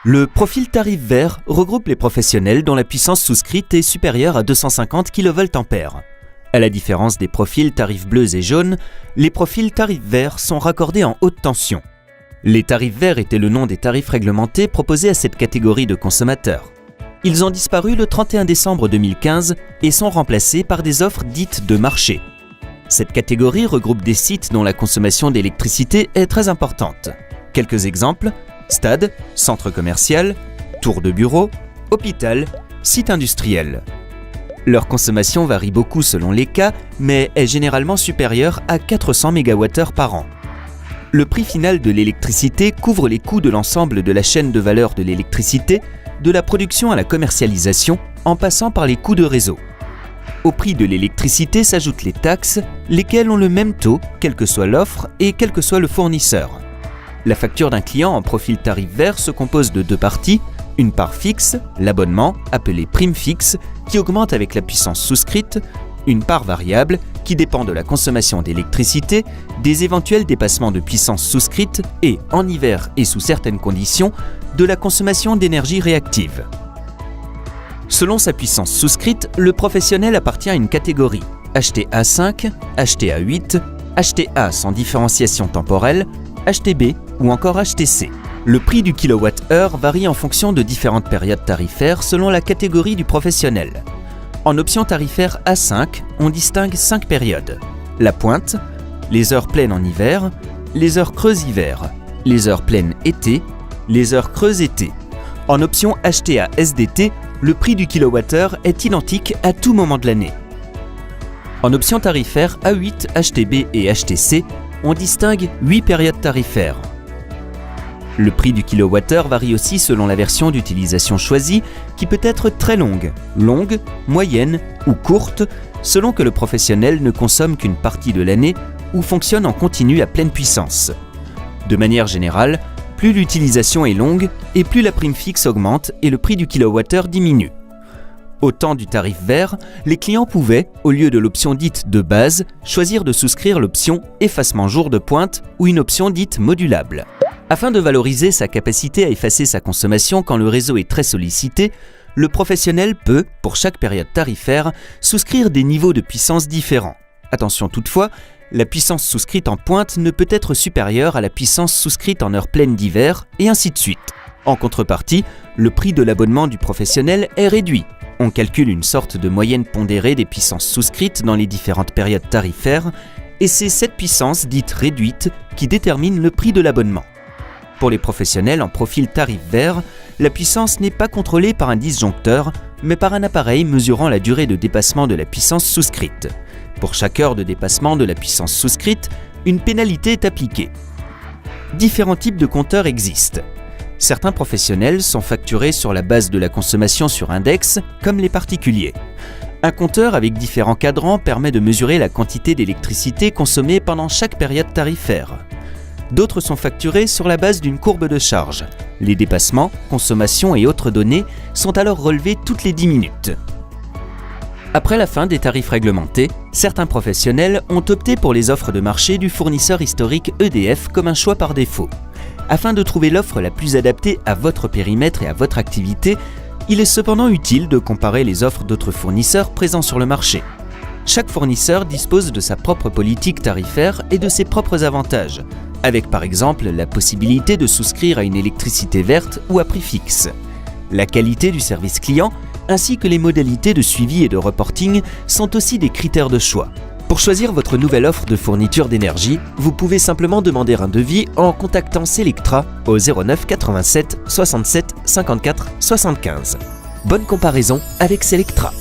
Le profil tarif vert regroupe les professionnels dont la puissance souscrite est supérieure à 250 kVA. À la différence des profils tarifs bleus et jaunes, les profils tarifs verts sont raccordés en haute tension. Les tarifs verts étaient le nom des tarifs réglementés proposés à cette catégorie de consommateurs. Ils ont disparu le 31 décembre 2015 et sont remplacés par des offres dites de marché. Cette catégorie regroupe des sites dont la consommation d'électricité est très importante. Quelques exemples: stade, centre commercial, tour de bureau, hôpital, site industriel. Leur consommation varie beaucoup selon les cas, mais est généralement supérieure à 400 MWh par an. Le prix final de l'électricité couvre les coûts de l'ensemble de la chaîne de valeur de l'électricité, de la production à la commercialisation, en passant par les coûts de réseau. Au prix de l'électricité s'ajoutent les taxes, lesquelles ont le même taux, quelle que soit l'offre et quel que soit le fournisseur. La facture d'un client en profil tarif vert se compose de deux parties, une part fixe, l'abonnement, appelé prime fixe, qui augmente avec la puissance souscrite, une part variable, qui dépend de la consommation d'électricité, des éventuels dépassements de puissance souscrite et, en hiver et sous certaines conditions, de la consommation d'énergie réactive. Selon sa puissance souscrite, le professionnel appartient à une catégorie HTA 5, HTA 8, HTA sans différenciation temporelle, HTB ou encore HTC. Le prix du kWh varie en fonction de différentes périodes tarifaires selon la catégorie du professionnel. En option tarifaire A5, on distingue 5 périodes: la pointe, les heures pleines en hiver, les heures creuses hiver, les heures pleines été, les heures creuses été. En option HTA SDT, le prix du kWh est identique à tout moment de l'année. En option tarifaire A8, HTB et HTC, on distingue 8 périodes tarifaires. Le prix du kWh varie aussi selon la version d'utilisation choisie, qui peut être très longue, moyenne ou courte, selon que le professionnel ne consomme qu'une partie de l'année ou fonctionne en continu à pleine puissance. De manière générale, plus l'utilisation est longue et plus la prime fixe augmente et le prix du kWh diminue. Au temps du tarif vert, les clients pouvaient, au lieu de l'option dite de base, choisir de souscrire l'option effacement jour de pointe ou une option dite modulable. Afin de valoriser sa capacité à effacer sa consommation quand le réseau est très sollicité, le professionnel peut, pour chaque période tarifaire, souscrire des niveaux de puissance différents. Attention toutefois, la puissance souscrite en pointe ne peut être supérieure à la puissance souscrite en heure pleine d'hiver, et ainsi de suite. En contrepartie, le prix de l'abonnement du professionnel est réduit. On calcule une sorte de moyenne pondérée des puissances souscrites dans les différentes périodes tarifaires, et c'est cette puissance dite réduite qui détermine le prix de l'abonnement. Pour les professionnels en profil tarif vert, la puissance n'est pas contrôlée par un disjoncteur, mais par un appareil mesurant la durée de dépassement de la puissance souscrite. Pour chaque heure de dépassement de la puissance souscrite, une pénalité est appliquée. Différents types de compteurs existent. Certains professionnels sont facturés sur la base de la consommation sur index, comme les particuliers. Un compteur avec différents cadrans permet de mesurer la quantité d'électricité consommée pendant chaque période tarifaire. D'autres sont facturés sur la base d'une courbe de charge. Les dépassements, consommations et autres données sont alors relevés toutes les 10 minutes. Après la fin des tarifs réglementés, certains professionnels ont opté pour les offres de marché du fournisseur historique EDF comme un choix par défaut. Afin de trouver l'offre la plus adaptée à votre périmètre et à votre activité, il est cependant utile de comparer les offres d'autres fournisseurs présents sur le marché. Chaque fournisseur dispose de sa propre politique tarifaire et de ses propres avantages, avec par exemple la possibilité de souscrire à une électricité verte ou à prix fixe. La qualité du service client, ainsi que les modalités de suivi et de reporting sont aussi des critères de choix. Pour choisir votre nouvelle offre de fourniture d'énergie, vous pouvez simplement demander un devis en contactant Selectra au 09 87 67 54 75. Bonne comparaison avec Selectra.